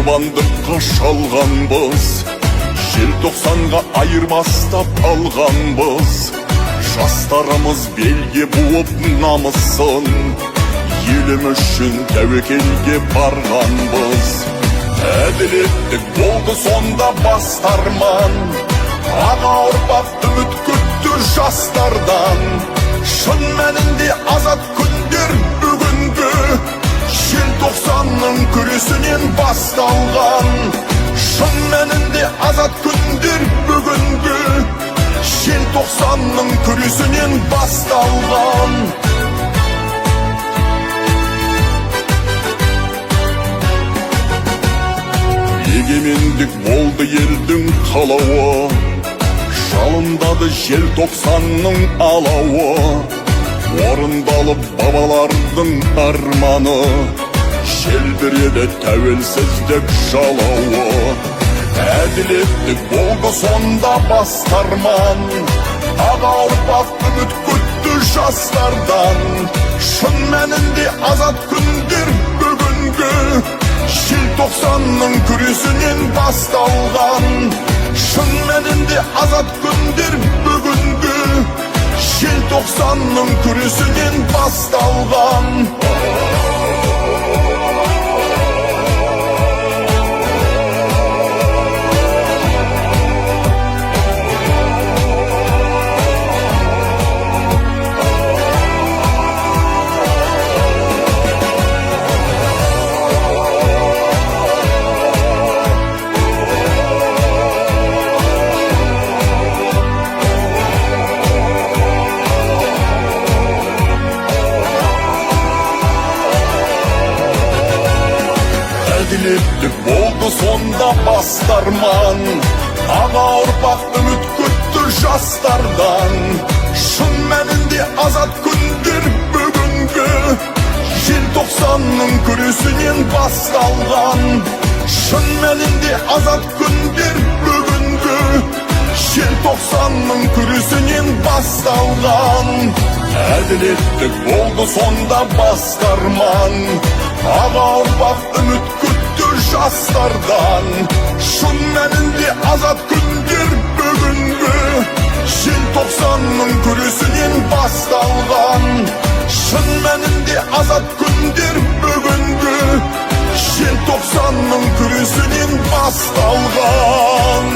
құрбандыққа шалғанбыз, желтоқсанға айырбастап алғанбыз. Жастарымыз белге буып намысын, елім үшін тәуекелге барғанбыз. Әділеттік болды сонда бастарман, аға ұрпақ үміт күтті жастардан. Шын мәнінде азат күндер бүгінгі, желтоқсанның күресінен басталған. Шын мәнінде азат күндер бүгінгі, желтоқсанның күресінен басталған. Егемендік болды елдің қалауы, жалындады желтоқсанның алауы. Орындалып бабалардың арманы, желбіреді тәуелсіздік жалауы. Әділеттік болды сонда бастарман, аға ұрпақ үміт күтті жастардан. Шын мәнінде азат күндер бүгінгі, желтоқсанның күресінен басталған. Шын мәнінде азат күндер бүгінгі, желтоқсанның күресінен басталған. Әділеттік болды сонда бастарман, аға ұрпақ үміт күтті жастардан. Шын мәнінде азат күндер бүгінгі, желтоқсанның күресінен басталған. Шын мәнінде азат күндер бүгінгі, желтоқсанның күресінен басталған. Әділеттік болды сонда бастарман, аға ұрпақ үміт күтті жастардан. Шын мәнінде азат күндер бүгінгі, желтоқсанның күресінен басталған. Шын мәнінде азат күндер бүгінгі, желтоқсанның күресінен басталған.